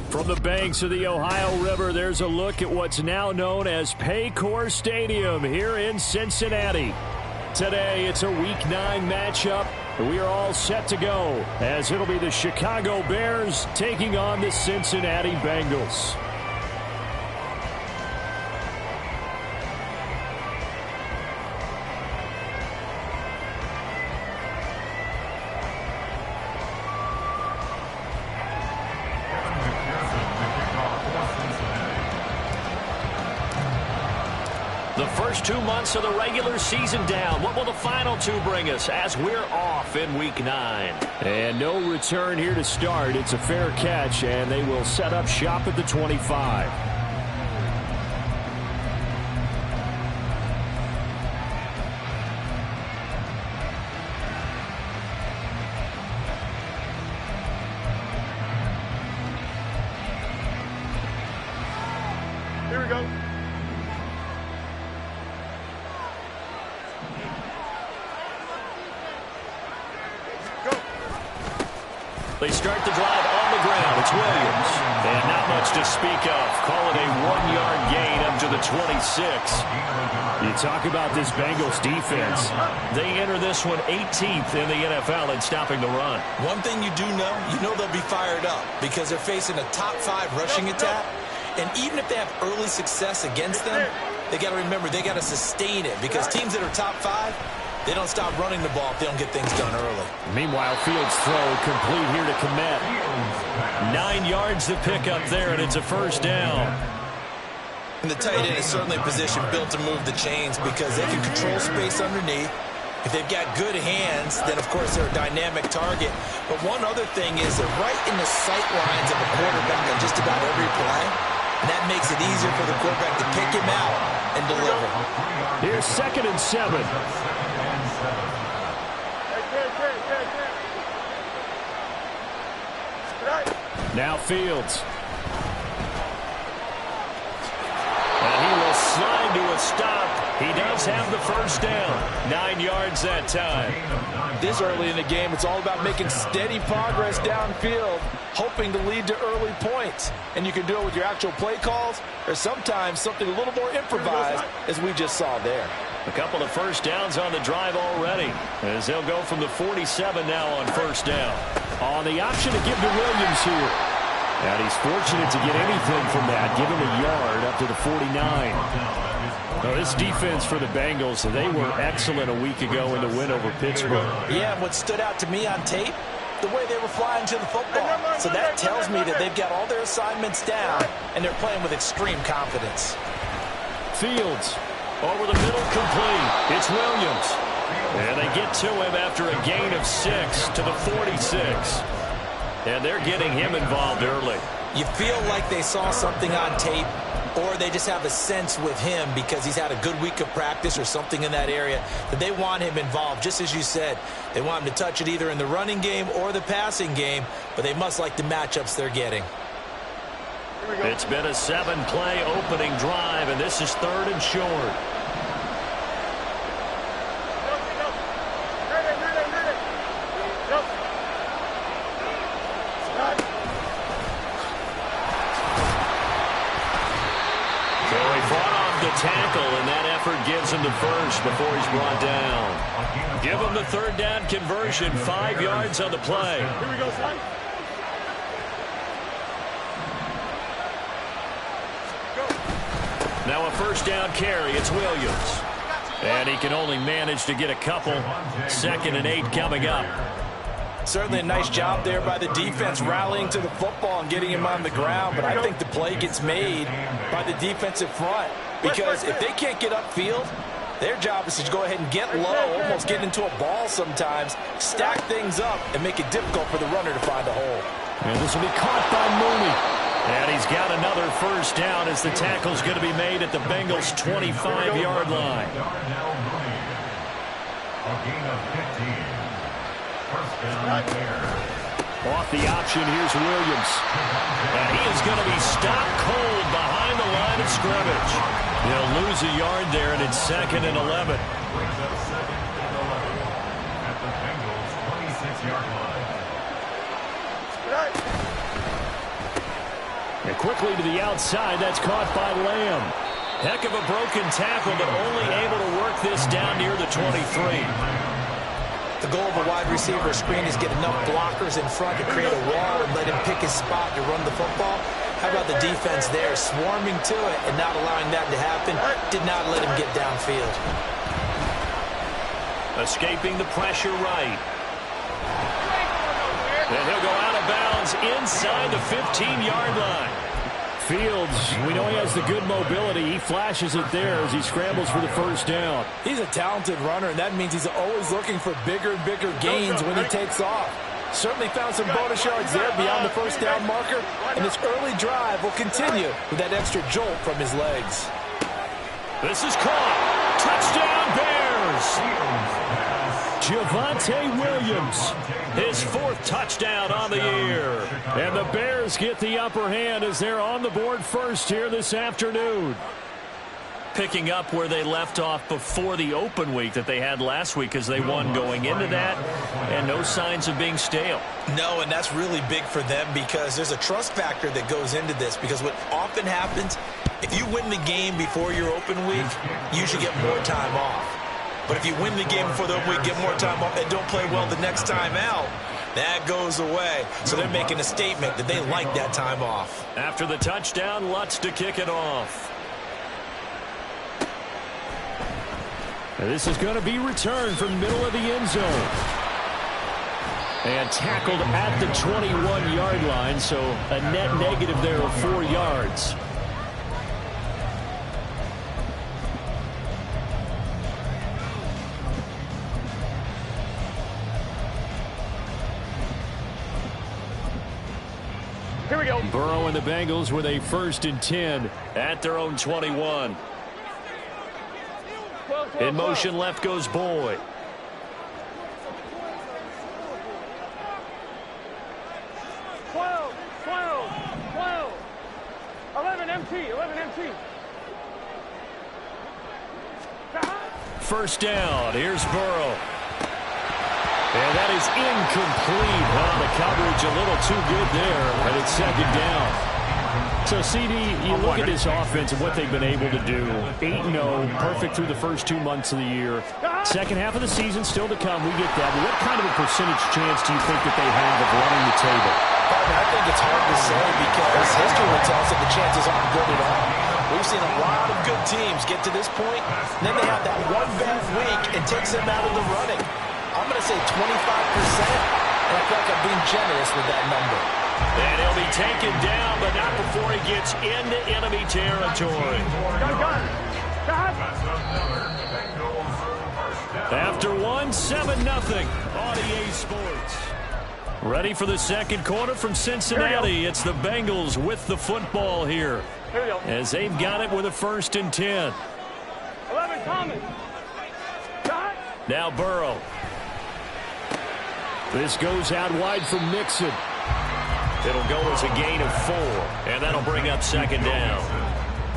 From the banks of the Ohio River, there's a look at what's now known as Paycor Stadium here in Cincinnati. Today, it's a Week 9 matchup. We are all set to go, as it'll be the Chicago Bears taking on the Cincinnati Bengals. The first 2 months of the regular season down. What will the final 2 bring us as we're off in Week 9? And no return here to start. It's a fair catch, and they will set up shop at the 25. Here we go. They start the drive on the ground. It's Williams. And not much to speak of. Call it a 1-yard gain up to the 26. You talk about this Bengals defense. They enter this one 18th in the NFL in stopping the run. One thing you do know they'll be fired up because they're facing a top 5 rushing attack. And even if they have early success against them, they got to remember they got to sustain it because teams that are top 5, they don't stop running the ball if they don't get things done early. Meanwhile, Fields' throw complete here to Kmet. 9 yards to pick up there, and it's a first down. And the tight end is certainly a position built to move the chains because they can control space underneath. If they've got good hands, then, of course, they're a dynamic target. But one other thing is they're right in the sight lines of a quarterback on just about every play. And that makes it easier for the quarterback to pick him out and deliver. Here's 2nd and 7. Now Fields. And he will slide to a stop. He does have the first down. 9 yards that time. This early in the game, it's all about making steady progress downfield, hoping to lead to early points. And you can do it with your actual play calls or sometimes something a little more improvised, as we just saw there. A couple of first downs on the drive already, as they'll go from the 47 now on first down. On the option to give to Williams here. And he's fortunate to get anything from that. Give him a yard up to the 49. Now, this defense for the Bengals, they were excellent a week ago in the win over Pittsburgh. Yeah, what stood out to me on tape, the way they were flying to the football. So that tells me that they've got all their assignments down, and they're playing with extreme confidence. Fields over the middle, complete. It's Williams. And they get to him after a gain of 6 to the 46. And they're getting him involved early. You feel like they saw something on tape, or they just have a sense with him because he's had a good week of practice or something in that area that they want him involved. Just as you said, they want him to touch it either in the running game or the passing game, but they must like the matchups they're getting. It's been a 7-play opening drive, and this is 3rd and short. Tackle, and that effort gives him the first before he's brought down. Give him the 3rd down conversion, 5 yards on the play. Here we go, son. Now a first down carry. It's Williams. And he can only manage to get a couple. 2nd and 8 coming up. Certainly a nice job there by the defense rallying to the football and getting him on the ground, but I think the play gets made by the defensive front. Because if they can't get upfield, their job is to go ahead and get low, almost get into a ball sometimes, stack things up, and make it difficult for the runner to find a hole. And this will be caught by Mooney. And he's got another first down as the tackle's going to be made at the Bengals' 25-yard line. A gain of 15. First down there. Off the option, here's Williams. And he is going to be stopped cold behind the line of scrimmage. He'll lose a yard there, and it's 2nd and 11. Brings up 2nd and 11 at the Bengals' 26-yard line. And quickly to the outside. That's caught by Lamb. Heck of a broken tackle, but only able to work this down near the 23. The goal of a wide receiver screen is get enough blockers in front to create a wall and let him pick his spot to run the football. How about the defense there, swarming to it and not allowing that to happen? Did not let him get downfield. Escaping the pressure right. And he'll go out of bounds inside the 15-yard line. Fields, we know he has the good mobility. He flashes it there as he scrambles for the first down. He's a talented runner, and that means he's always looking for bigger and bigger gains when he takes off. Certainly found some bonus yards there beyond the first down marker, and this early drive will continue with that extra jolt from his legs. This is caught. Touchdown, Bears! Javonte Williams, his 4th touchdown on the year. And the Bears get the upper hand as they're on the board first here this afternoon. Picking up where they left off before the open week that they had last week as they won going into that, and no signs of being stale. No, and that's really big for them because there's a trust factor that goes into this, because what often happens, if you win the game before your open week, you usually get more time off. But if you win the game before the open week, get more time off, and don't play well the next time out, that goes away. So they're making a statement that they like that time off. After the touchdown, Lutz to kick it off. And this is going to be returned from middle of the end zone. And tackled at the 21-yard line, so a net negative there of 4 yards. Here we go. Burrow and the Bengals with a 1st and 10 at their own 21. In motion, left goes Boyd. 12, 11 MT. First down. Here's Burrow. And that is incomplete. Well, the coverage a little too good there, and it's 2nd down. So, CD, you look at this offense and what they've been able to do. 8-0, perfect through the first 2 months of the year. Second half of the season still to come. We get that. But what kind of a percentage chance do you think that they have of running the table? I think it's hard to say because history would tell us that the chances aren't good at all. We've seen a lot of good teams get to this point, and then they have that one bad week and takes them out of the running. I'm going to say 25%, and I feel like I'm being generous with that number. And he'll be taken down, but not before he gets into enemy territory. After 7-0 on EA Sports. Ready for the second quarter from Cincinnati. It's the Bengals with the football here. As they've got it with a 1st and 10. 11 Thomas. Now Burrow. This goes out wide for Mixon. It'll go as a gain of 4, and that'll bring up 2nd down.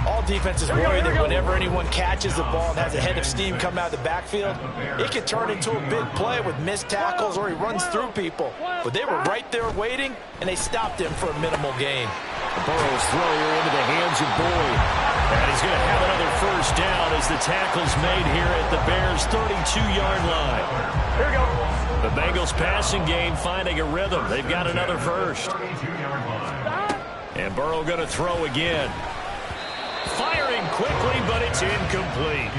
All defenses worry that whenever anyone catches the ball and has a head of steam come out of the backfield, it could turn into a big play with missed tackles or he runs through people. But they were right there waiting, and they stopped him for a minimal gain. Burrow's throw here into the hands of Boyd. And he's going to have another 1st down as the tackle's made here at the Bears' 32-yard line. Here we go. The Bengals passing game finding a rhythm. They've got another 1st. And Burrow going to throw again. Firing quickly, but it's incomplete.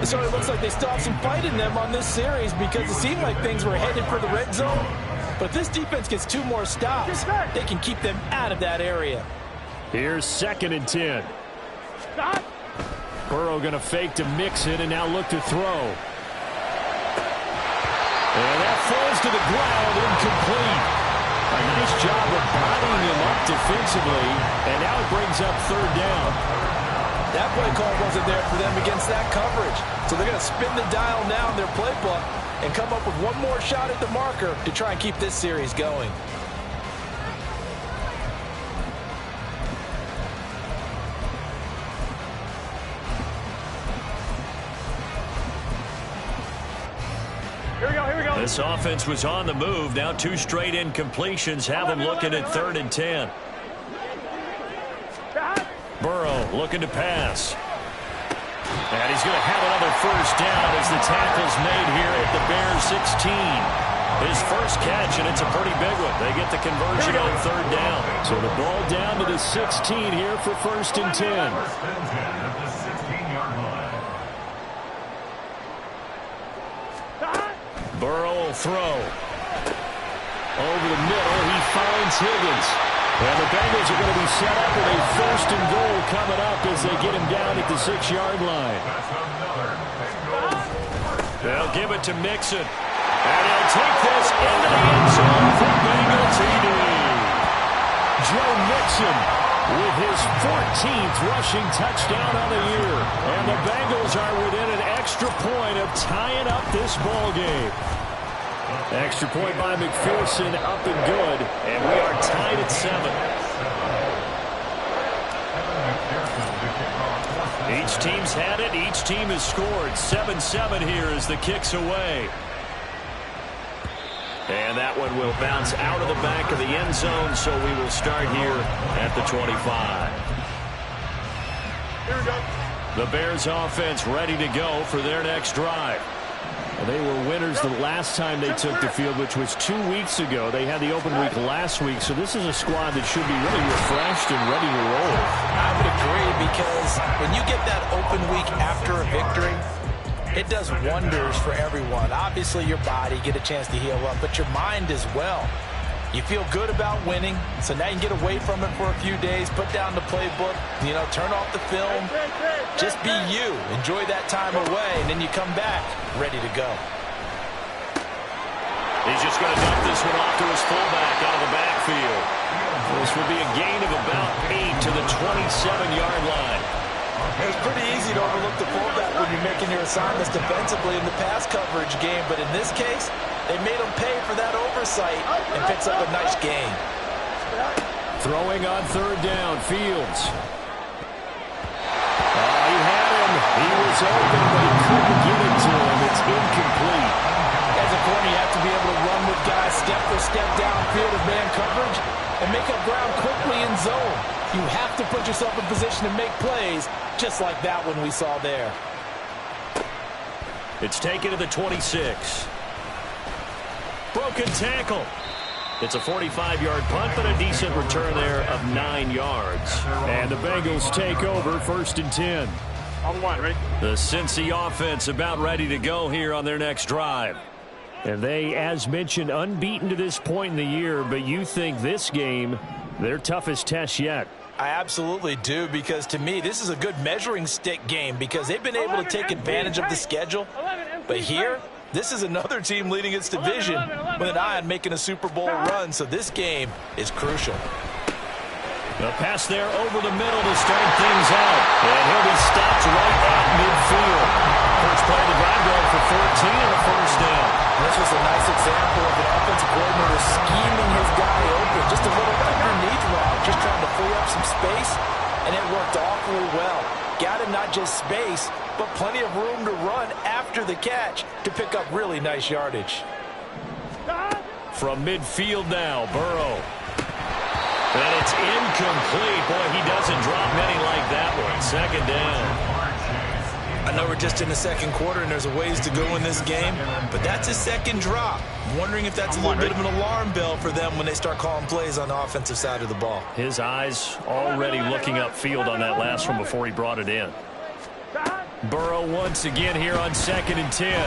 So it looks like they still have some fight in them on this series because it seemed like things were headed for the red zone. But if this defense gets 2 more stops, they can keep them out of that area. Here's 2nd and 10. Burrow going to fake to Mixon and now look to throw. And that falls to the ground, incomplete. A nice job of bodying him up defensively, and now it brings up 3rd down. That play call wasn't there for them against that coverage. So they're going to spin the dial now in their playbook and come up with one more shot at the marker to try and keep this series going. Here we go. This offense was on the move. Now 2 straight incompletions have them looking at 3rd and 10. Burrow looking to pass. And he's going to have another first down as the tackle's made here at the Bears 16. His first catch, and it's a pretty big one. They get the conversion on third down. So the ball down to the 16 here for first and 10. First and 10 at the 16-yard line. Burrow will throw. Over the middle, he finds Higgins. And the Bengals are going to be set up with a first and goal coming up as they get him down at the 6-yard line. They'll give it to Mixon. And he'll take this into the end zone for Bengal TD. Joe Mixon with his 14th rushing touchdown on the year. And the Bengals are within an extra point of tying up this ball game. Extra point by McPherson, up and good. And we are tied at 7. Each team's had it. Each team has scored. 7-7 here as the kick's away. And that one will bounce out of the back of the end zone, so we will start here at the 25. Here we go. The Bears offense ready to go for their next drive. They were winners the last time they took the field, which was 2 weeks ago. They had the open week last week, so this is a squad that should be really refreshed and ready to roll. I would agree, because when you get that open week after a victory, it does wonders for everyone. Obviously, your body, get a chance to heal up, but your mind as well. You feel good about winning, so now you can get away from it for a few days, put down the playbook, turn off the film, just be you. Enjoy that time away, and then you come back ready to go. He's just going to dump this one off to his fullback out of the backfield. This will be a gain of about 8 to the 27-yard line. It's pretty easy to overlook the fullback when you're making your assignments defensively in the pass coverage game, but in this case, they made him pay for that oversight and picks up a nice gain. Throwing on third down, Fields. He had him. He was open, but he couldn't get it to him. It's incomplete. As a corner, you have to be able to run with guys step for step downfield of man coverage and make up ground quickly in zone. You have to put yourself in position to make plays, just like that one we saw there. It's taken to the 26. Broken tackle. It's a 45-yard punt, but a decent return there of 9 yards. And the Bengals take over first and 10. On one, ready? The Cincy offense about ready to go here on their next drive. And they, as mentioned, unbeaten to this point in the year, but you think this game, their toughest test yet. I absolutely do, because to me, this is a good measuring stick game because they've been able to take advantage of the schedule. But here, this is another team leading its division with an eye on making a Super Bowl run, so this game is crucial. The pass there over the middle to start things out. And he'll be stopped right at midfield. First play of the drive going for 14 and a first down. This was a nice example of an offensive coordinator scheming his guy open. Just a little underneath route, just trying to free up some space, and it worked awfully well. Got him not just space, but plenty of room to run after the catch to pick up really nice yardage. From midfield now, Burrow. And it's incomplete. Boy, he doesn't drop many like that one. Second down. I know we're just in the second quarter and there's a ways to go in this game, but that's his second drop. I'm wondering if that's a little bit of an alarm bell for them when they start calling plays on the offensive side of the ball. His eyes already looking upfield on that last one before he brought it in. Burrow once again here on second and 10. And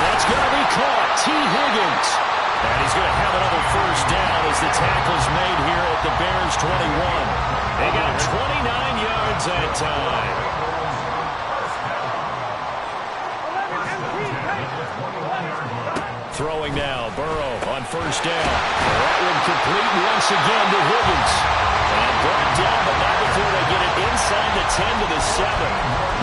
that's going to be caught. T. Higgins. And he's going to have another first down as the tackle's made here at the Bears 21. They got 29 yards that time. Throwing now, Burrow on first down. That one complete once again to Higgins. And brought down, but not before they get it inside the 10 to the 7.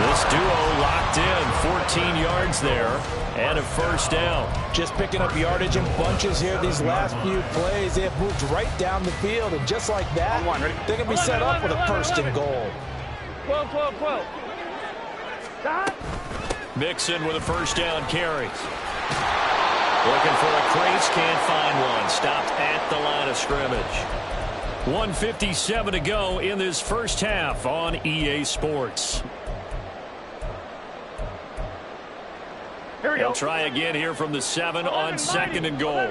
This duo locked in, 14 yards there, and a first down. Just picking up yardage in bunches here these last few plays. They have moved right down the field, and just like that, they're going to be set up with a first and goal. 12, 12, 12. Mixon with a first down carry. Looking for a crease, can't find one. Stopped at the line of scrimmage. 1:57 to go in this first half on EA Sports. Here we go. They'll try again here from the 7 on 2nd and goal.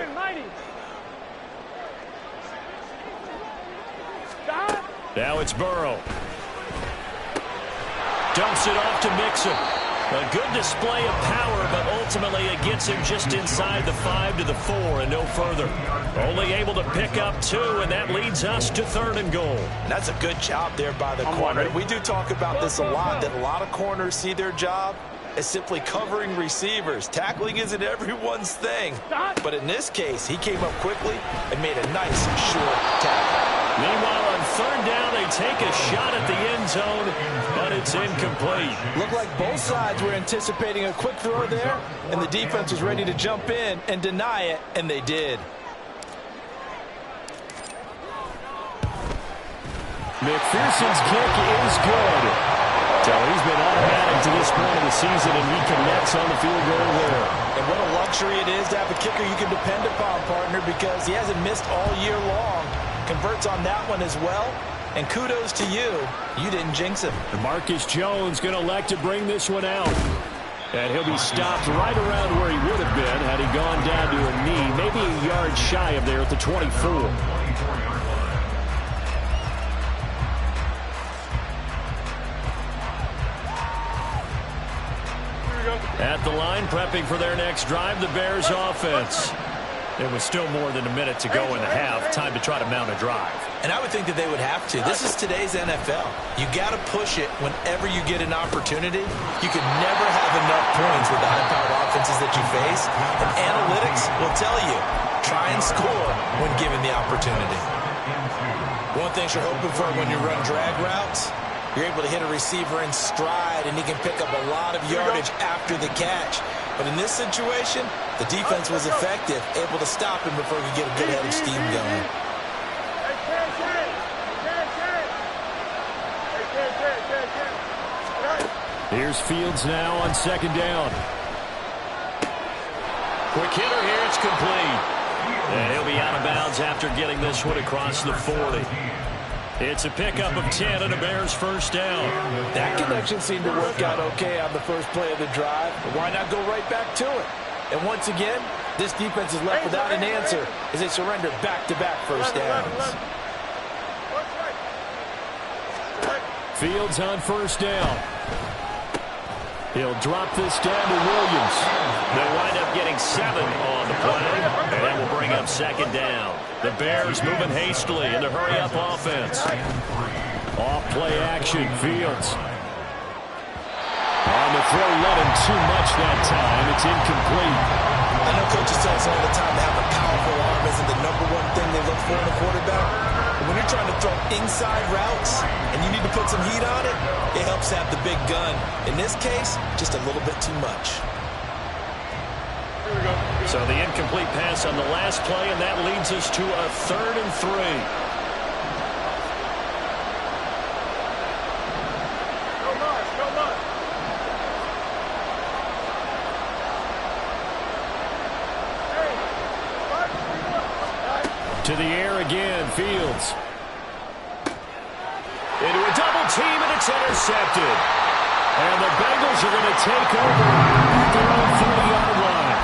Now it's Burrow. Dumps it off to Mixon. A good display of power, but ultimately it gets him just inside the 5 to the 4 and no further. Only able to pick up 2, and that leads us to 3rd and goal. That's a good job there by the corner. We do talk about this a lot, that a lot of corners see their job as simply covering receivers. Tackling isn't everyone's thing. But in this case, he came up quickly and made a nice, short tackle. Meanwhile, on 3rd down, they take a shot at the end zone, but it's incomplete. Looked like both sides were anticipating a quick throw there, and the defense was ready to jump in and deny it, and they did. McPherson's kick is good. So he's been automatic to this point of the season, and he connects on the field goal there. And what a luxury it is to have a kicker you can depend upon, partner, because he hasn't missed all year long. Converts on that one as well. And kudos to you. You didn't jinx him. And Marcus Jones going to elect to bring this one out. And he'll be stopped right around where he would have been had he gone down to a knee, maybe a yard shy of there at the 24. At the line, prepping for their next drive, the Bears offense. It was still more than a minute to go in the half. Time to try to mount a drive. And I would think that they would have to. This is today's NFL. You got to push it whenever you get an opportunity. You can never have enough points with the high-powered offenses that you face. And analytics will tell you, try and score when given the opportunity. One thing you're hoping for when you run drag routes, you're able to hit a receiver in stride, and he can pick up a lot of yardage after the catch. But in this situation, the defense was effective, able to stop him before he could get a good head of steam going. Here's Fields now on 2nd down. Quick hitter here, it's complete. And he'll be out of bounds after getting this one across the 40. It's a pickup of 10 and a Bears first down. That connection seemed to work out okay on the first play of the drive. But why not go right back to it? And once again, this defense is left without an answer as they surrender back-to-back first downs. Fields on 1st down. He'll drop this down to Williams. They'll wind up getting 7 on the play, and that will bring up 2nd down. The Bears moving hastily in the hurry-up offense. Off-play action, Fields. On the throw, let him too much that time. It's incomplete. I know coaches tell us all the time to have a powerful arm isn't the #1 thing they look for in a quarterback. But when you're trying to throw inside routes and you need to put some heat on it, it helps have the big gun. In this case, just a little bit too much. So the incomplete pass on the last play, and that leads us to a 3rd and 3. To the air again, Fields. Into a double team, and it's intercepted. And the Bengals are going to take over at their own 30-yard line.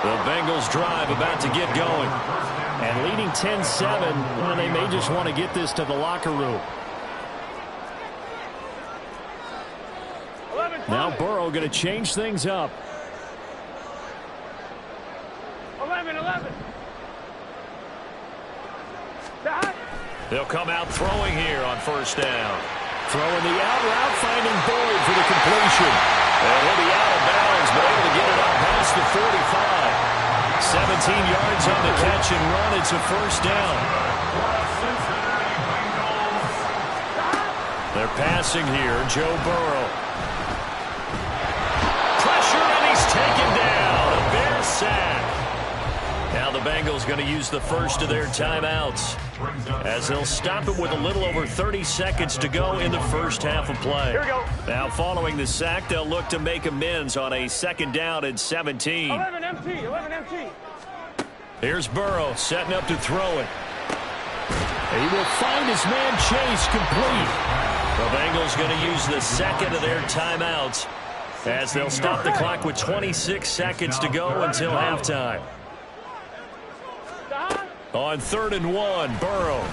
The Bengals drive about to get going. And leading 10-7, well, they may just want to get this to the locker room. Now Burrow going to change things up. 11. They'll come out throwing here on 1st down. Throwing the out route, finding Boyd for the completion. And he'll be out of bounds, but able to get it up past the 45. 17 yards on the catch and run. It's a 1st down. They're passing here. Joe Burrow. Pressure, and he's taken down. A Bears sack. Now the Bengals going to use the first of their timeouts as they'll stop it with a little over 30 seconds to go in the first half of play. Here we go. Now following the sack, they'll look to make amends on a 2nd down and 17. 11 MT. Here's Burrow setting up to throw it. He will find his man Chase complete. The Bengals going to use the second of their timeouts as they'll stop the clock with 26 seconds to go until halftime. On 3rd and 1, Burrow.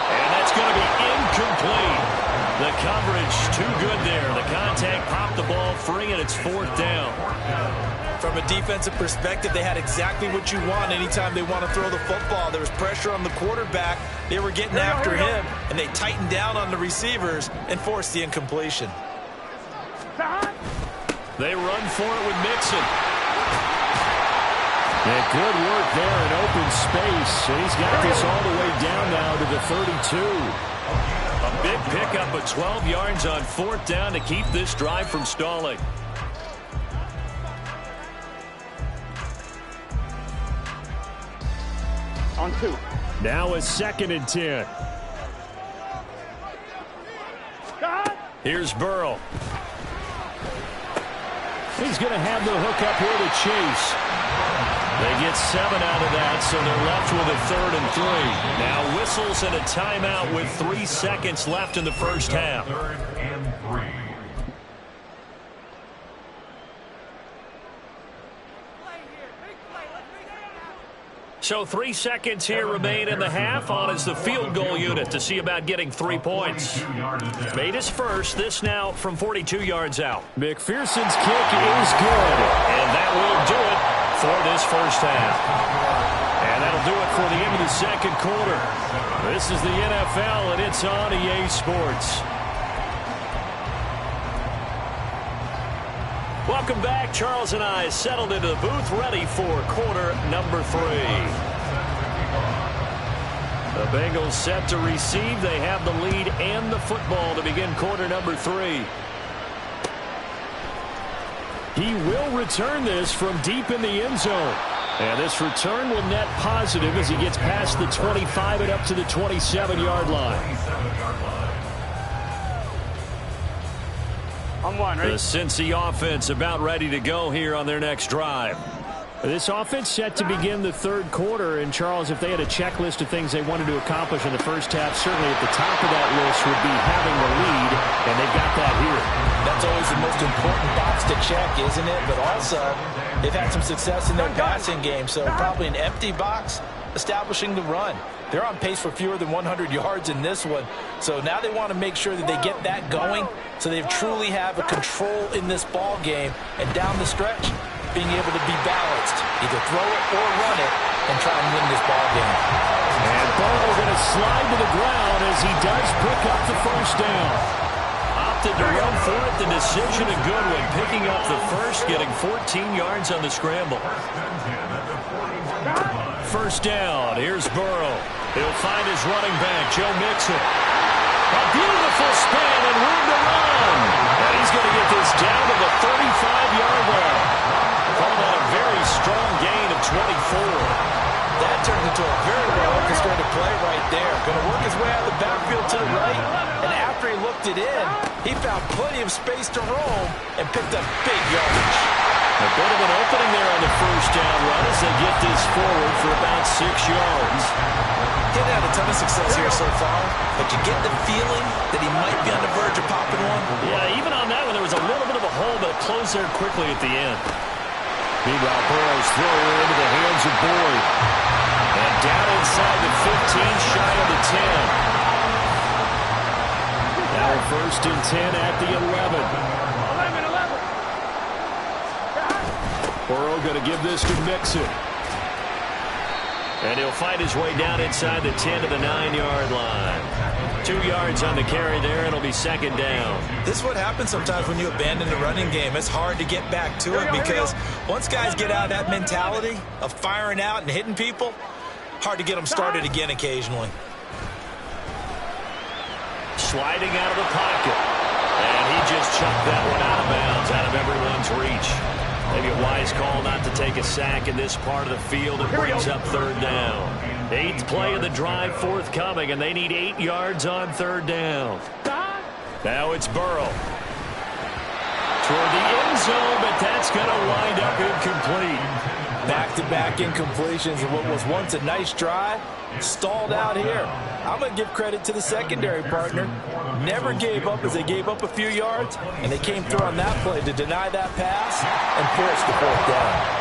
And that's going to be incomplete. The coverage too good there. The contact popped the ball free, and it's 4th down. From a defensive perspective, they had exactly what you want anytime they want to throw the football. There was pressure on the quarterback. They were getting after him, and they tightened down on the receivers and forced the incompletion. They run for it with Mixon. And good work there in open space. He's got this all the way down now to the 32. A big pickup of 12 yards on 4th down to keep this drive from stalling. On 2. Now a 2nd and 10. Here's Burrow. He's going to have the hook up here to Chase. They get 7 out of that, so they're left with a 3rd and 3. Now whistles and a timeout with 3 seconds left in the first half. 3rd and 3. So 3 seconds here remain in the half. On is the field goal unit to see about getting 3 points. Made his first. This now from 42 yards out. McPherson's kick is good. And that will do it for this first half. And that'll do it for the end of the second quarter. This is the NFL, and it's on EA Sports. Welcome back. Charles and I settled into the booth, ready for quarter number 3. The Bengals set to receive. They have the lead and the football to begin quarter number 3. He will return this from deep in the end zone. And this return will net positive as he gets past the 25 and up to the 27-yard line. On 1, ready? The Cincy offense about ready to go here on their next drive. This offense set to begin the third quarter. And, Charles, if they had a checklist of things they wanted to accomplish in the first half, certainly at the top of that list would be having the lead, and they've got that here. That's always the most important box to check, isn't it? But also, they've had some success in their passing game, so probably an empty box establishing the run. They're on pace for fewer than 100 yards in this one. So now they want to make sure that they get that going so they truly have a control in this ball game. And down the stretch, being able to be balanced. Either throw it or run it and try and win this ball game. And Burrow going to slide to the ground as he does pick up the first down. Opted to run for it. The decision a good one. Picking up the first, getting 14 yards on the scramble. First down. Here's Burrow. He'll find his running back, Joe Mixon. A beautiful spin and room to run. And he's going to get this down to the 35-yard line. Call that a very strong gain of 24. That turned into a very well-orchestrated play right there. Going to work his way out of the backfield to the right. And after he looked it in, he found plenty of space to roam and picked up big yardage. A bit of an opening there on the first down run as they get this forward for about 6 yards. He's had a ton of success here so far, but you get the feeling that he might be on the verge of popping one. Yeah, even on that one, there was a little bit of a hole, but it closed there quickly at the end. Meanwhile, Burrow's throw into the hands of Boyd. And down inside the 15, shy of the 10. Now first and 10 at the 11. 11. Burrow going to give this to Mixon. And he'll fight his way down inside the 10 to the 9-yard line. 2 yards on the carry there, and it'll be second down. This is what happens sometimes when you abandon the running game. It's hard to get back to it because once guys get out of that mentality of firing out and hitting people, hard to get them started again occasionally. Sliding out of the pocket. And he just chucked that one out of bounds, out of everyone's reach. Maybe a wise call not to take a sack in this part of the field. It brings up third down. 8th play of the drive forthcoming, and they need 8 yards on third down. Now it's Burrow. toward the end zone, but that's going to wind up incomplete. Back-to-back incompletions of what was once a nice drive, stalled out here. I'm going to give credit to the secondary partner. Never gave up as they gave up a few yards, and they came through on that play to deny that pass and force the fourth down.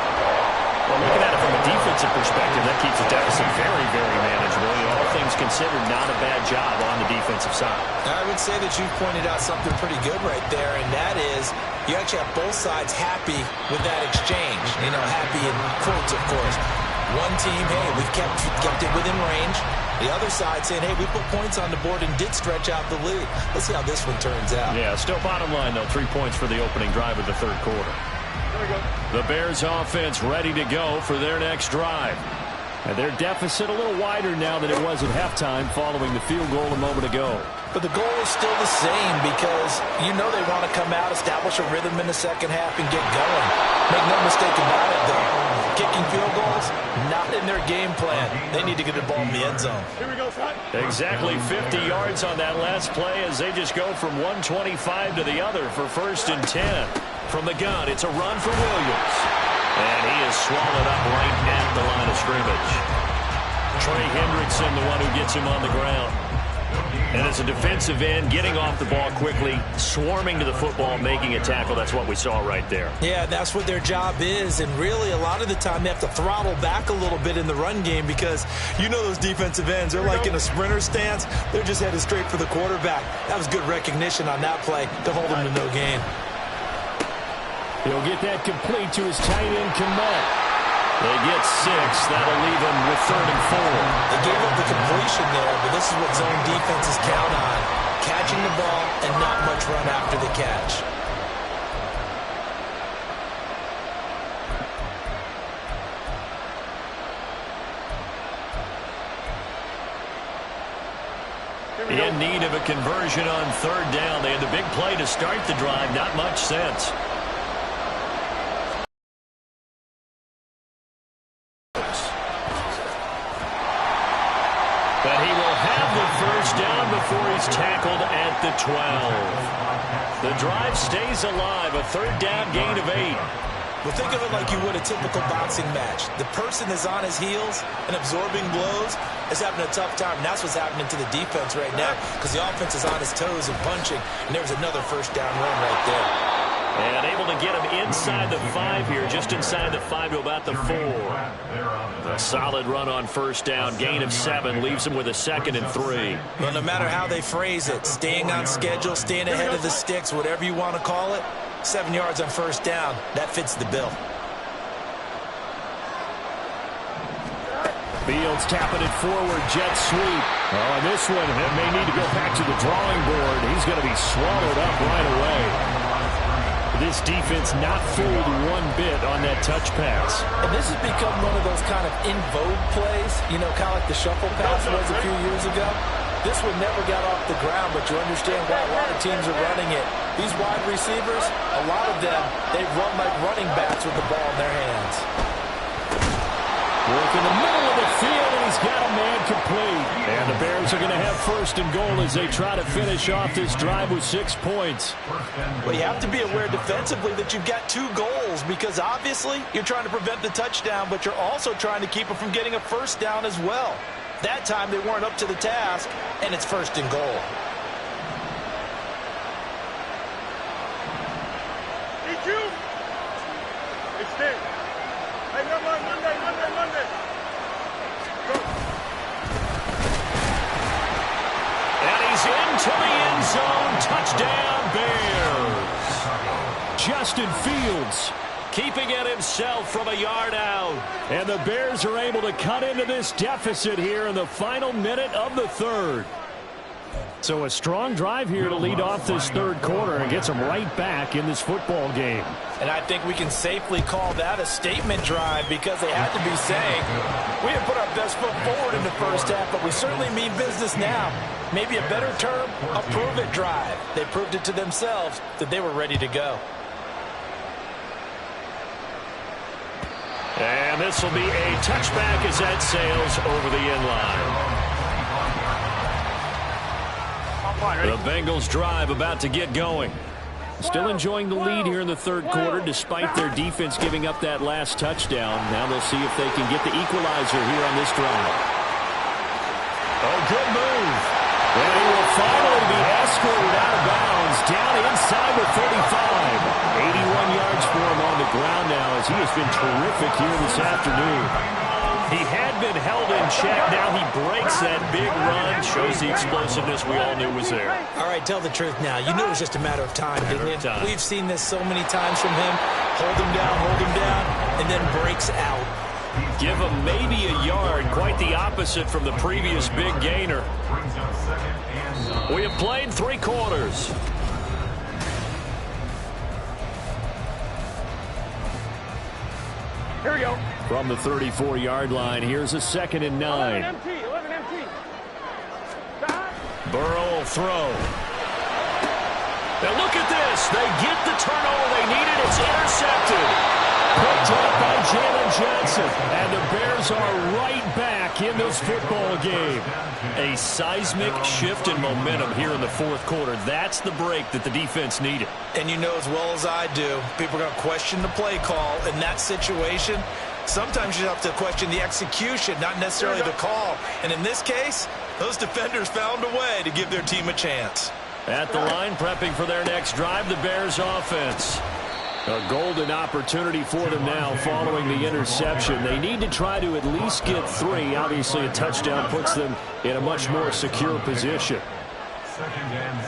Well, looking at it from a defensive perspective, that keeps the deficit very, very manageable. All things considered, not a bad job on the defensive side. I would say that you've pointed out something pretty good right there, and that is you actually have both sides happy with that exchange. You know, happy in quotes, of course. One team, hey, we've kept it within range. The other side saying, hey, we put points on the board and did stretch out the lead. Let's see how this one turns out. Yeah, still bottom line, though, 3 points for the opening drive of the third quarter. The Bears offense ready to go for their next drive. And their deficit a little wider now than it was at halftime following the field goal a moment ago. But the goal is still the same because you know they want to come out, establish a rhythm in the second half, and get going. Make no mistake about it, though. Kicking field goals, not in their game plan. They need to get the ball in the end zone. Here we go, son. Exactly 50 yards on that last play as they just go from 125 to the other for 1st and 10. From the gun, it's a run for Williams. And he is swallowed up right at the line of scrimmage. Trey Hendrickson, the one who gets him on the ground. And as a defensive end, getting off the ball quickly, swarming to the football, making a tackle. That's what we saw right there. Yeah, that's what their job is. And really, a lot of the time, they have to throttle back a little bit in the run game because you know those defensive ends, they're like in a sprinter stance. They're just headed straight for the quarterback. That was good recognition on that play to hold them to no gain. He'll get that complete to his tight end, Kmet. They get 6. That'll leave him with 3rd and 4. They gave up the completion there, but this is what zone defenses count on. Catching the ball and not much run after the catch. In need of a conversion on 3rd down. They had the big play to start the drive. Not much sense. But he will have the 1st down before he's tackled at the 12. The drive stays alive. A 3rd down gain of 8. Well, think of it like you would a typical boxing match. The person is on his heels and absorbing blows is having a tough time. And that's what's happening to the defense right now because the offense is on his toes and punching. And there's another 1st down run right there. And able to get him inside the 5 here, just inside the 5 to about the 4. A solid run on 1st down, gain of 7, leaves him with a 2nd and 3. Well, no matter how they phrase it, staying on schedule, staying ahead of the sticks, whatever you want to call it, 7 yards on 1st down, that fits the bill. Fields tapping it forward, jet sweep. Oh, and this one may need to go back to the drawing board. He's going to be swallowed up right away. This defense not fooled one bit on that touch pass. And this has become one of those kind of in vogue plays, you know, kind of like the shuffle pass was a few years ago. This one never got off the ground, but you understand why a lot of teams are running it. These wide receivers, a lot of them, they run like running backs with the ball in their hands. Work in the middle of the field, and he's got a man complete. And the Bears are going to have 1st and goal as they try to finish off this drive with 6 points. Well, you have to be aware defensively that you've got 2 goals because obviously you're trying to prevent the touchdown, but you're also trying to keep them from getting a 1st down as well. That time they weren't up to the task, and it's 1st and goal. Eat you. It's there. Hey, Monday. Go. And he's into the end zone. Touchdown, Bears. Justin Fields keeping it himself from a yard out. And the Bears are able to cut into this deficit here in the final minute of the 3rd. So a strong drive here to lead off this 3rd quarter and gets them right back in this football game. And I think we can safely call that a statement drive because they had to be saying, we have put our best foot forward in the 1st half, but we certainly mean business now. Maybe a better term, a prove-it drive. They proved it to themselves that they were ready to go. And this will be a touchback as that sails over the end line. The Bengals drive about to get going. Still enjoying the lead here in the third quarter despite their defense giving up that last touchdown. Now they'll see if they can get the equalizer here on this drive. Oh, good move. And he will finally be escorted out of bounds down inside the 35. 81 yards for him on the ground now as he has been terrific here this afternoon. He had been held in check. Now he breaks that big run. Shows the explosiveness we all knew was there. All right, tell the truth now. You knew it was just a matter of time, didn't you? We've seen this so many times from him. Hold him down, and then breaks out. Give him maybe a yard. Quite the opposite from the previous big gainer. We have played 3 quarters. Here we go. From the 34-yard line, here's a 2nd and 9. 11 empty. Burrow will throw. Now look at this. They get the turnover they needed. It's intercepted. Picked up by Jalen Johnson. And the Bears are right back in this football game. A seismic shift in momentum here in the fourth quarter. That's the break that the defense needed. And you know as well as I do, people are going to question the play call. In that situation, sometimes you have to question the execution, not necessarily the call. And in this case, those defenders found a way to give their team a chance. At the line, prepping for their next drive, the Bears offense. A golden opportunity for them now following the interception. They need to try to at least get 3. Obviously, a touchdown puts them in a much more secure position. 2nd and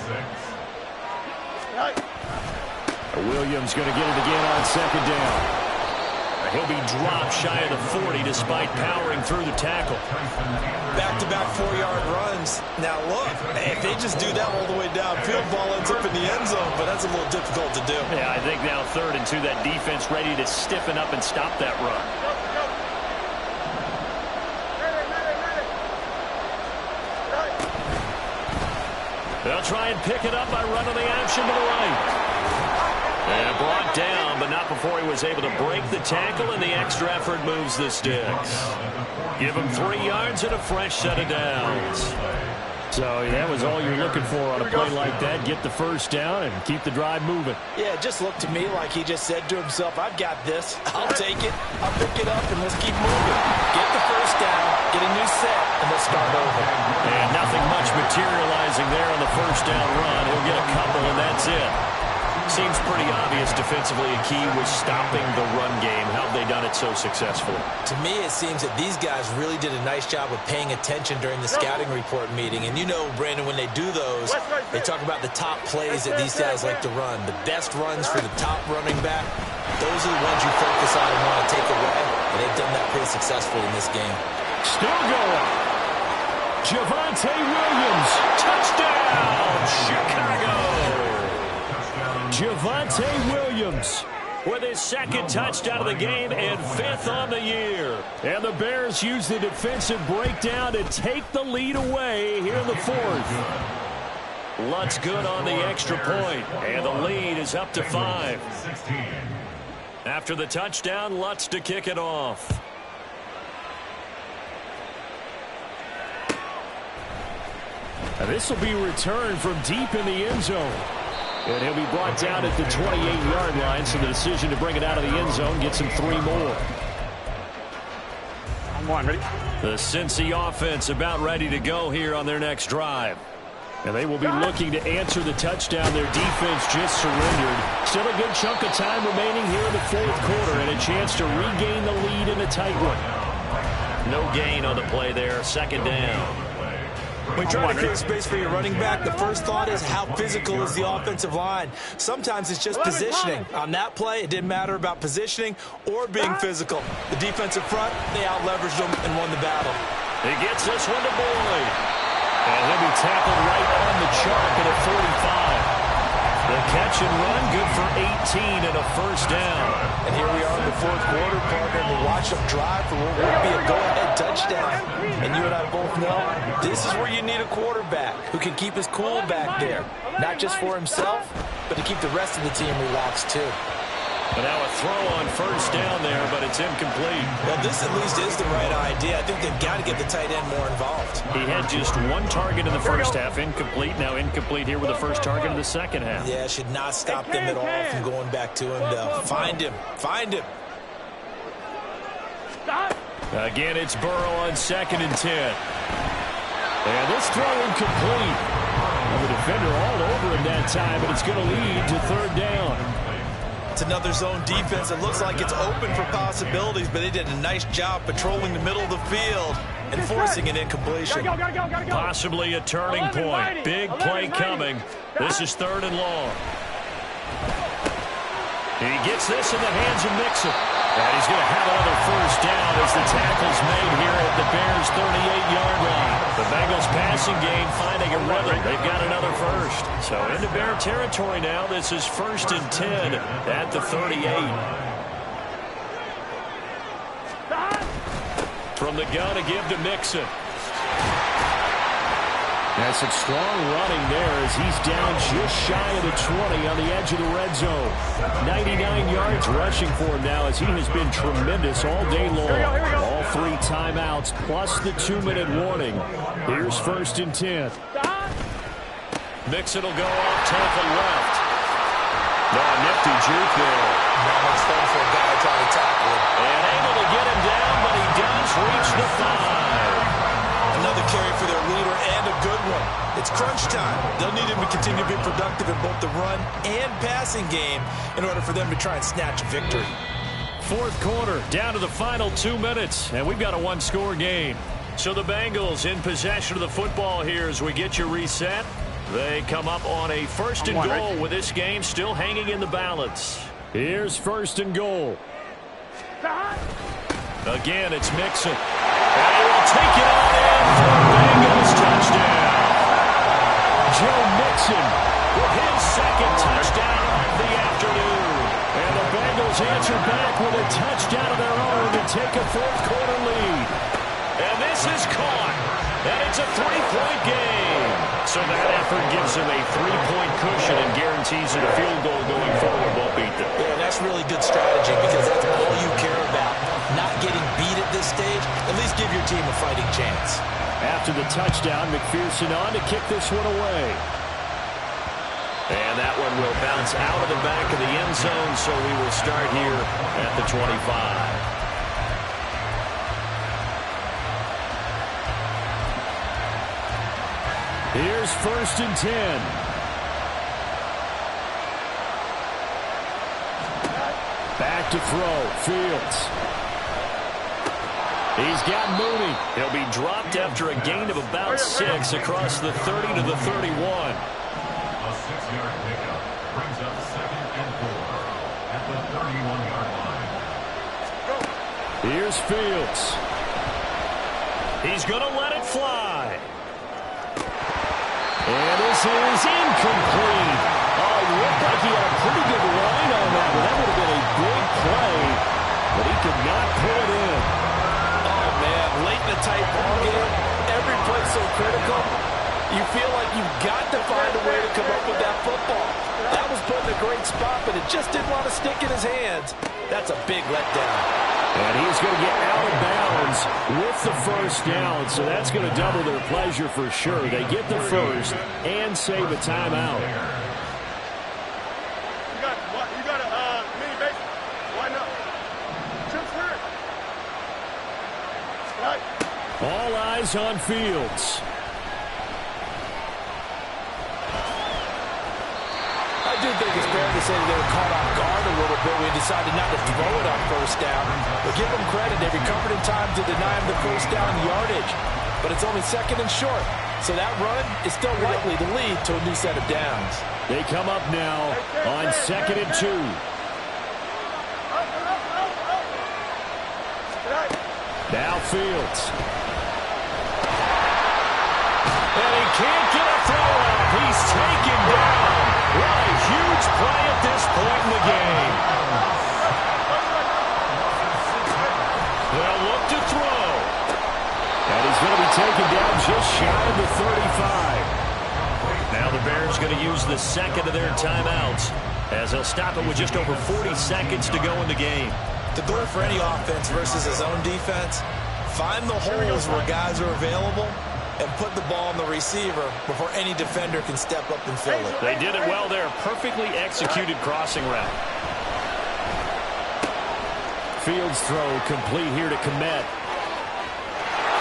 6. Williams going to get it again on 2nd down. He'll be dropped shy of the 40 despite powering through the tackle. Back-to-back 4-yard runs. Now look, if they just do that all the way downfield, ball ends up in the end zone, but that's a little difficult to do. Yeah, I think now 3rd and 2, that defense ready to stiffen up and stop that run. They'll try and pick it up by running the option to the right. And brought down, but not before he was able to break the tackle, and the extra effort moves the sticks. Give him 3 yards and a fresh set of downs. So that was all you're looking for on a play like that. Get the first down and keep the drive moving. Yeah, it just looked to me like he just said to himself, I've got this. I'll take it. I'll pick it up, and let's keep moving. Get the first down, get a new set, and let's start over. And nothing much materializing there on the first down run. He'll get a couple, and that's it. Seems pretty obvious defensively a key was stopping the run game. How have they done it so successfully? To me, it seems that these guys really did a nice job of paying attention during the scouting report meeting. And you know, Brandon, when they do those, they talk about the top plays that these guys like to run. The best runs for the top running back, those are the ones you focus on and want to take away. And they've done that pretty successfully in this game. Still going. Javonte Williams. Touchdown, Chicago. Javonte Williams with his 2nd touchdown of the game and 5th on the year. And the Bears use the defensive breakdown to take the lead away here in the 4th. Lutz good on the extra point, and the lead is up to 5. After the touchdown, Lutz to kick it off. Now this will be returned from deep in the end zone. And he'll be brought down at the 28-yard line, so the decision to bring it out of the end zone gets him 3 more. I'm one, ready? The Cincy offense about ready to go here on their next drive. And they will be looking to answer the touchdown their defense just surrendered. Still a good chunk of time remaining here in the fourth quarter and a chance to regain the lead in a tight one. No gain on the play there, 2nd down. When you're trying to clear space for your running back, the first thought is how physical is the offensive line. Sometimes it's just positioning. On that play, it didn't matter about positioning or being physical. The defensive front, they out-leveraged them and won the battle. He gets this one to Boyd. And he'll be tackled right on the chalk at a 45. The catch and run, good for 18 and a first down. And here we are in the fourth quarter, partner, and we watch them drive for what will be a go-ahead touchdown. And you and I both know this is where you need a quarterback who can keep his cool back there. Not just for himself, but to keep the rest of the team relaxed too. And now a throw on first down there, but it's incomplete. Well, this at least is the right idea. I think they've got to get the tight end more involved. He had just one target in the first half, incomplete. Now incomplete here with the first target in the second half. Yeah, should not stop them at all from going back to him, though. Find him. Find him. Again, it's Burrow on 2nd and 10. And this throw incomplete. The defender all over him that time, but it's going to lead to 3rd down. It's another zone defense. It looks like it's open for possibilities, but they did a nice job patrolling the middle of the field and forcing an incompletion. Gotta go. Possibly a turning point. Big play coming. This is 3rd and long. He gets this in the hands of Mixon. And he's going to have another first down as the tackle's made here at the Bears' 38-yard line. The Bengals passing game finding a rhythm. They've got another first. So into Bear territory now. This is 1st and 10 at the 38. From the gun to give to Mixon. That's some strong running there as he's down just shy of the 20 on the edge of the red zone. 99 yards rushing for him now as he has been tremendous all day long. Here we go. All 3 timeouts plus the 2-minute warning. Here's 1st and 10. Mixon will go off tackle left. No, nifty juke there. Not much fun for a guy trying to tackle him. And able to get him down, but he does reach the 5. Another carry for their leader and a good one. It's crunch time. They'll need him to continue to be productive in both the run and passing game in order for them to try and snatch a victory. 4th quarter, down to the final 2 minutes, and we've got a 1-score game. So the Bengals in possession of the football here as we get you reset. They come up on a 1st and goal with this game still hanging in the balance. Here's 1st and goal. Again, it's Mixon. And he will take it on in for a Bengals touchdown. Joe Mixon with his 2nd touchdown of the afternoon. And the Bengals answer back with a touchdown of their own to take a 4th quarter lead. And this is caught. And it's a 3-point game. So that effort gives them a 3-point cushion and guarantees that a field goal going forward won't beat them. Yeah, that's really good strategy because that's all you care about. Not getting beat at this stage, at least give your team a fighting chance. After the touchdown, McPherson on to kick this one away. And that one will bounce out of the back of the end zone, so we will start here at the 25. Here's 1st and 10. Back to throw. Fields. He's got Mooney. He'll be dropped after a gain of about 6 across the 30 to the 31. A 6-yard pickup brings up 2nd and 4 at the 31-yard line. Here's Fields. He's going to let it fly. And this is incomplete. Oh, it looked like he had a pretty good line on that one. That would have been a big play, but he could not pull it in. Oh, man, late in a tight ball game, every play so critical. You feel like you've got to find a way to come up with that football. That was put in a great spot, but it just didn't want to stick in his hands. That's a big letdown. And he's going to get out of bounds with the first down, so that's going to double their pleasure for sure. They get the first and save a timeout. You got a mini base. Why not? Chips hurt. Right. All eyes on Fields. I do think it's fair to say they were caught off guard a little bit. We decided not to throw it on first down. But give them credit. They recovered in time to deny him the first down yardage. But it's only 2nd and short. So that run is still likely to lead to a new set of downs. They come up now on 2nd and 2. Now Fields. And he can't get a throw up. He's taken down. What a huge play at this point in the game. They'll look to throw. And he's going to be taken down just shy of the 35. Now the Bears going to use the 2nd of their timeouts. as he'll stop it with just over 40 seconds to go in the game. The goal for any offense versus his own defense, find the holes where guys are available and put the ball on the receiver before any defender can step up and fill it. They did it well there. Perfectly executed crossing route. Fields throw complete here to Kmet.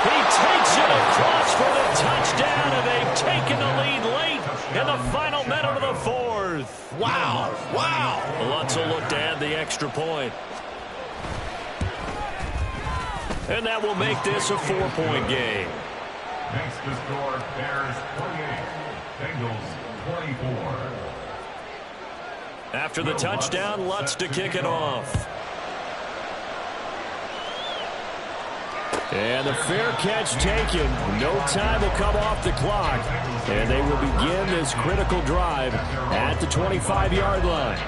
He takes it across for the touchdown, and they've taken the lead late in the final minute of the fourth. Wow. Wow. Lutz will look to add the extra point. And that will make this a 4-point game. Makes the score Bears 28, Bengals 24. After the touchdown, Lutz to kick it off. And the fair catch taken. No time will come off the clock. And they will begin this critical drive at the 25-yard line.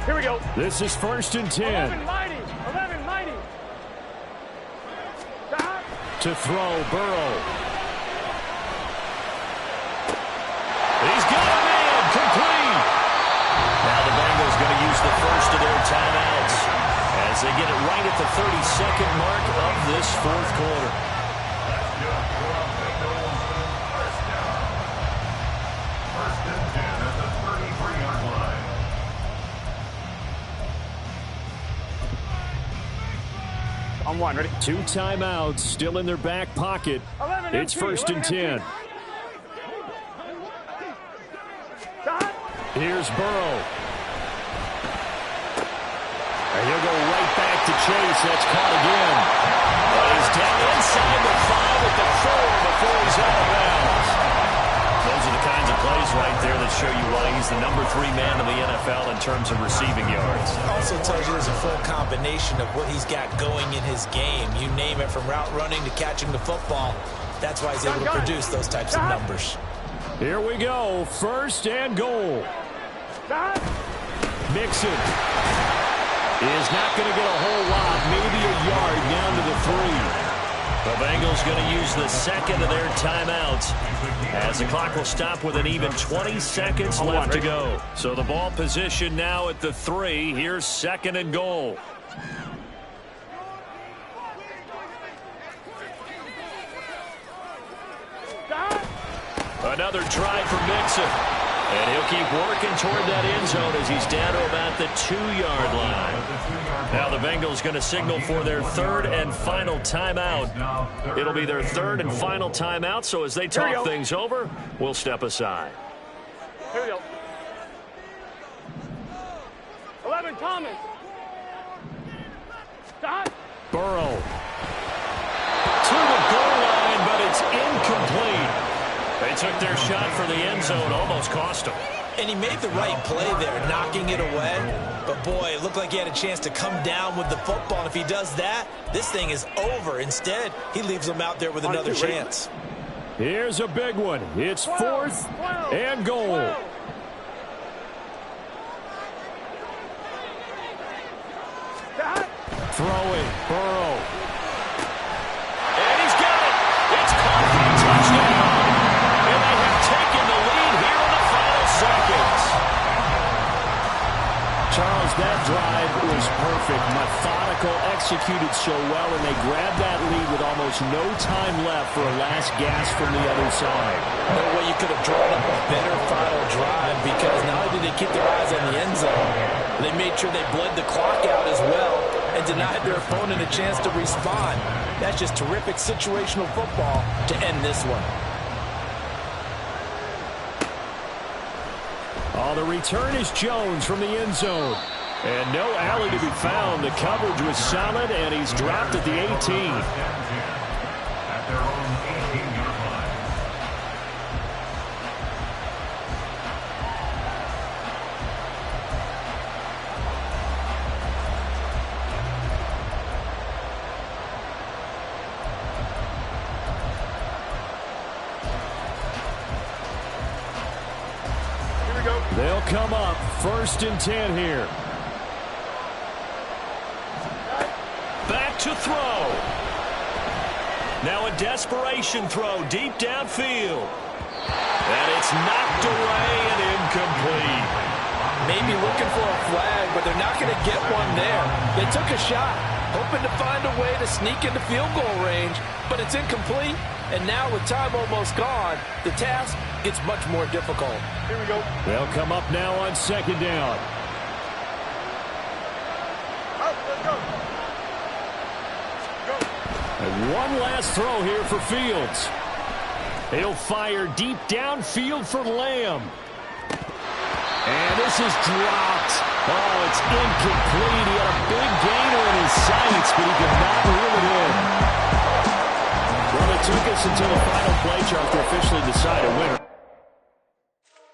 Here we go. This is 1st and 10. 11 mighty. 11 mighty. Stop. To throw, Burrow. He's got a man, complete. Now the Bengals going to use the first of their timeouts as they get it right at the 32nd mark of this fourth quarter. First and 10 at the 33-yard line. On one, ready? 2 timeouts still in their back pocket. 11 It's 1st and 10. Stop. Here's Burrow. And he'll go right back to Chase. That's caught again. But he's down inside the 5 at the 4 before he's out of bounds. Those are the kinds of plays right there that show you why he's the number 3 man in the NFL in terms of receiving yards. Also tells you there's a full combination of what he's got going in his game. You name it, from route running to catching the football. That's why he's able to produce those types of numbers. Here we go. 1st and goal. Stop. Mixon is not going to get a whole lot, maybe a yard down to the 3. The Bengals going to use the second of their timeouts as the clock will stop with an even 20 seconds left to go. So the ball position now at the 3. Here's 2nd and goal. Stop. Another try for Mixon. And he'll keep working toward that end zone as he's down to about the 2-yard line. Now the Bengals going to signal for their 3rd and final timeout. It'll be their 3rd and final timeout, so as they talk things over, we'll step aside. Here we go. 11 Thomas. Stop. Burrow to the goal line, but it's incomplete. They took their shot for the end zone, almost cost him. And he made the right play there, knocking it away. But, boy, it looked like he had a chance to come down with the football. And if he does that, this thing is over. Instead, he leaves him out there with another chance. Here's a big one. It's 4th and goal. Throwing, Burrow. And he's got it. It's caught for a touchdown. And they have taken the lead here in the final seconds. Charles, that drive was perfect. Methodical, executed so well, and they grabbed that lead with almost no time left for a last gasp from the other side. No way you could have drawn up a better final drive, because not only did they keep their eyes on the end zone, they made sure they bled the clock out as well and denied their opponent a chance to respond. That's just terrific situational football to end this one. Oh, the return is Jones from the end zone. And no alley to be found. The coverage was solid, and he's dropped at the 18. At their own 18-yard line. They'll come up 1st and 10 here. Back to throw. Now a desperation throw deep downfield. And it's knocked away and incomplete. Maybe looking for a flag, but they're not going to get one there. They took a shot, hoping to find a way to sneak into field goal range, but it's incomplete. And now with time almost gone, the task gets much more difficult. Here we go. They'll come up now on second down. Out, let's go. Go. And one last throw here for Fields. He'll fire deep downfield for Lamb. And this is dropped. Oh, it's incomplete. He had a big gainer in his sights, but he could not reel it in. Well, it took us until the final play chart to officially decide a winner.